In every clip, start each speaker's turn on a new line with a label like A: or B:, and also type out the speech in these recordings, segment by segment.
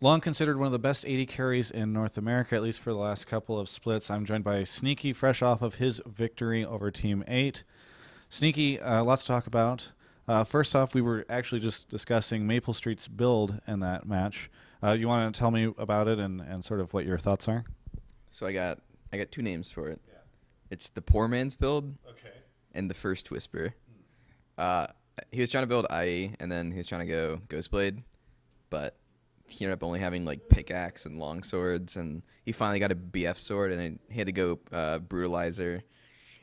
A: Long considered one of the best 80 carries in North America, at least for the last couple of splits. I'm joined by Sneaky, fresh off of his victory over Team 8. Sneaky, lots to talk about. First off, we were actually just discussing Maple Street's build in that match. You want to tell me about it and sort of what your thoughts are?
B: So I got two names for it. Yeah. It's the poor man's build.
A: Okay.
B: And the first Whisper. He was trying to build IE, and then he was trying to go Ghostblade, but he ended up only having like pickaxe and long swords, and he finally got a BF sword, and then he had to go Brutalizer,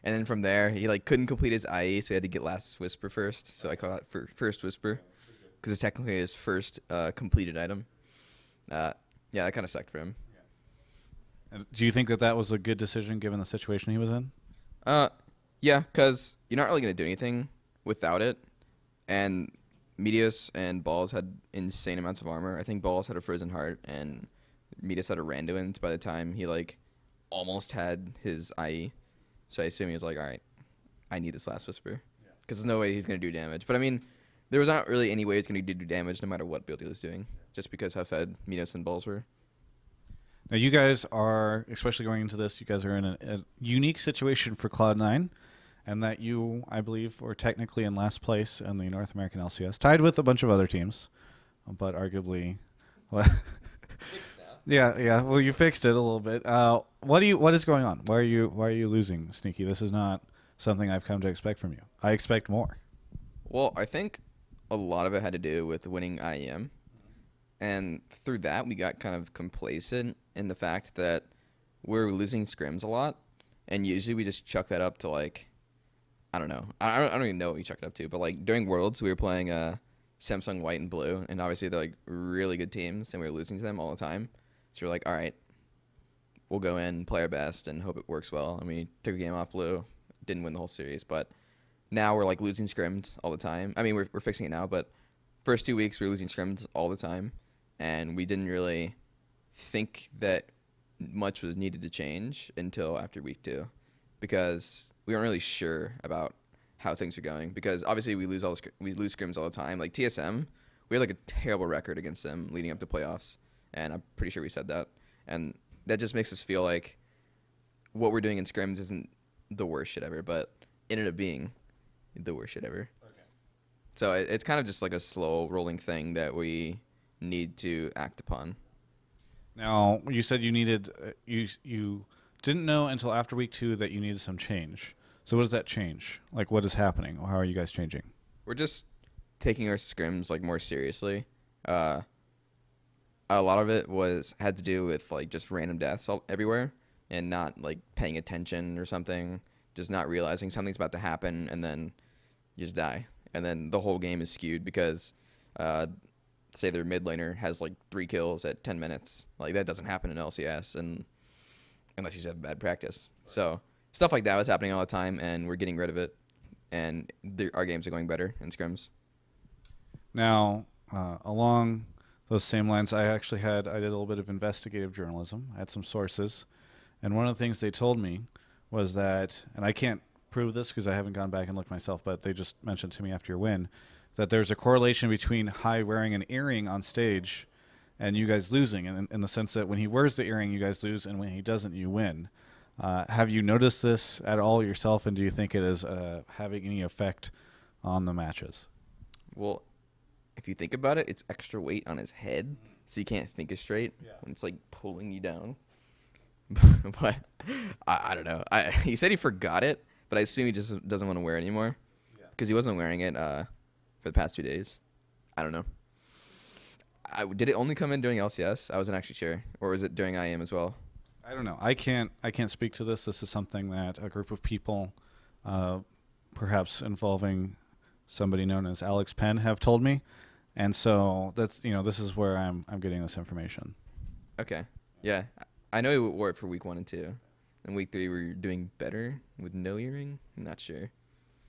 B: and then from there he like couldn't complete his IE, so he had to get Last Whisper first. So I call it first Whisper because it's technically his first completed item. Yeah, that kind of sucked for him.
A: And do you think that was a good decision given the situation he was in?
B: Yeah, because you're not really gonna do anything without it, and Meteos and Balls had insane amounts of armor. I think Balls had a Frozen Heart, and Meteos had a Randuin's by the time he like almost had his IE. So I assume he was like, all right, I need this Last Whisper, because there's no way he's gonna do damage. But I mean, there was not really any way he's gonna do damage no matter what build he was doing, just because how fed Meteos and Balls were.
A: Now you guys are, especially going into this, you guys are in a unique situation for Cloud9. And that you, I believe, were technically in last place in the North American LCS, tied with a bunch of other teams, but arguably, well, yeah. Well, you fixed it a little bit. What is going on? Why are you losing, Sneaky? This is not something I've come to expect from you. I expect more.
B: Well, I think a lot of it had to do with winning IEM, and through that we got kind of complacent in the fact that we're losing scrims a lot, and usually we just chuck that up to like. I don't know. I don't even know what we chucked it up to, but like during Worlds, we were playing Samsung White and Blue, and obviously they're like really good teams, and we were losing to them all the time. So we're like, all right, we'll go in, play our best, and hope it works well. And we took a game off Blue, didn't win the whole series, but now we're like losing scrims all the time. I mean, we're fixing it now, but first 2 weeks we were losing scrims all the time, and we didn't really think that much was needed to change until after week 2, because we weren't really sure about how things are going, because obviously we lose scrims all the time. Like TSM, we had like a terrible record against them leading up to playoffs, and I'm pretty sure we said that. And that just makes us feel like what we're doing in scrims isn't the worst shit ever, but it ended up being the worst shit ever. Okay. So it's kind of just like a slow rolling thing that we need to act upon.
A: Now, you said you needed you didn't know until after week 2 that you needed some change. So what does that change? Like, what is happening? How are you guys changing?
B: We're just taking our scrims like more seriously. A lot of it had to do with like just random deaths everywhere, and not like paying attention or something, just not realizing something's about to happen, and then you just die, and then the whole game is skewed because say their mid laner has like 3 kills at 10 minutes. Like that doesn't happen in LCS, and unless you have bad practice. So stuff like that was happening all the time, and we're getting rid of it, and our games are going better in scrims.
A: Now, along those same lines, I did a little bit of investigative journalism. I had some sources, and one of the things they told me was that, and I can't prove this because I haven't gone back and looked myself, but they just mentioned to me after your win, that there's a correlation between Hai wearing an earring on stage and you guys losing, in the sense that when he wears the earring, you guys lose, and when he doesn't, you win. Have you noticed this at all yourself, and do you think it is having any effect on the matches?
B: Well, if you think about it, it's extra weight on his head, so you can't think as straight. Yeah. And it's like pulling you down. But I don't know. He said he forgot it, but I assume he just doesn't want to wear it anymore, because he wasn't wearing it for the past 2 days. I don't know. Did it only come in during LCS? I wasn't actually sure. Or was it during IEM as well?
A: I don't know. I can't speak to this. This is something that a group of people, perhaps involving somebody known as Alex Penn, have told me. And so that's, this is where I'm getting this information.
B: Okay. Yeah. I know he wore it for week 1 and 2. And week 3 we're doing better with no earring? I'm not sure.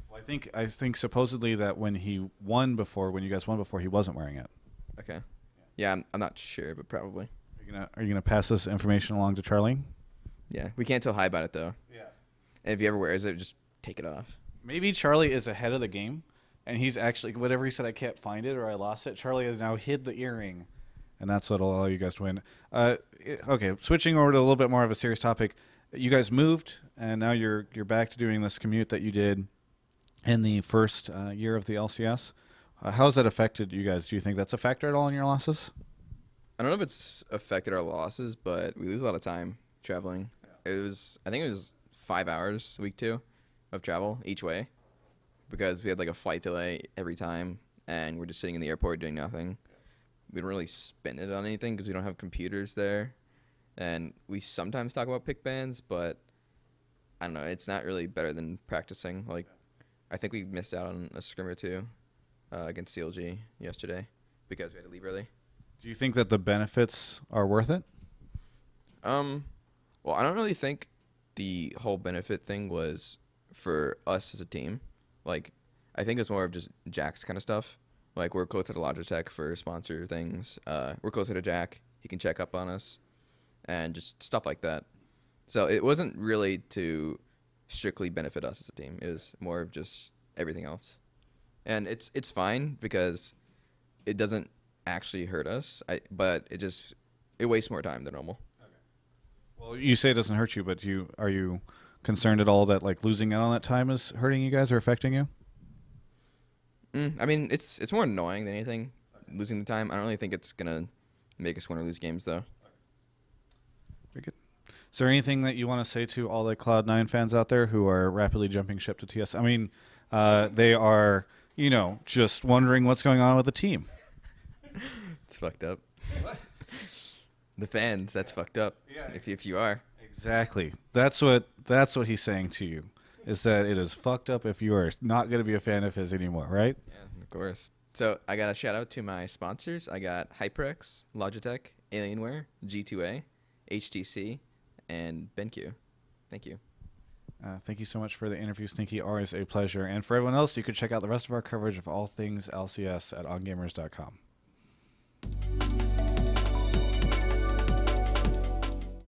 A: Well, I think supposedly that when you guys won before, he wasn't wearing it.
B: Okay. Yeah, I'm not sure, but probably.
A: Are you gonna pass this information along to Charlie?
B: Yeah, we can't tell Hai about it though. Yeah. And if he ever wears it, just take it off.
A: Maybe Charlie is ahead of the game, and he's actually, whatever he said, I can't find it or I lost it. Charlie has now hid the earring and that's what'll allow you guys to win. Okay, switching over to a little bit more of a serious topic. You guys moved, and now you're back to doing this commute that you did in the first year of the LCS. How has that affected you guys? Do you think that's a factor at all in your losses?
B: I don't know if it's affected our losses, but we lose a lot of time traveling. I think it was 5 hours week 2 of travel each way because we had like a flight delay every time, and we're just sitting in the airport doing nothing. We don't really spend it on anything because we don't have computers there, and we sometimes talk about pick bans, but I don't know. It's not really better than practicing. Like, I think we missed out on a scrim or two against CLG yesterday because we had to leave early.
A: Do you think that the benefits are worth it?
B: Well, I don't really think the whole benefit thing was for us as a team. Like, I think it's more of just Jack's kind of stuff. Like, we're closer to Logitech for sponsor things. We're closer to Jack. He can check up on us and just stuff like that. So it wasn't really to strictly benefit us as a team. It was more of just everything else. And it's fine because it doesn't actually hurt us, but it wastes more time than normal.
A: Well, you say it doesn't hurt you, but are you concerned at all that like losing out on that time is hurting you guys or affecting you?
B: I mean, it's more annoying than anything, losing the time. I don't really think it's gonna make us win or lose games though.
A: Very good. Is there anything that you want to say to all the Cloud9 fans out there who are rapidly jumping ship to TS? I mean, they are, just wondering what's going on with the team.
B: It's fucked up. The fans, that's fucked up. Yeah. If you are.
A: Exactly. That's what he's saying to you, is that it is fucked up if you are not going to be a fan of his anymore, right?
B: Yeah, of course. So I got a shout out to my sponsors. I got HyperX, Logitech, Alienware, G2A, HTC, and BenQ. Thank you.
A: Thank you so much for the interview, Sneaky. Always a pleasure. And for everyone else, you can check out the rest of our coverage of all things LCS at ongamers.com.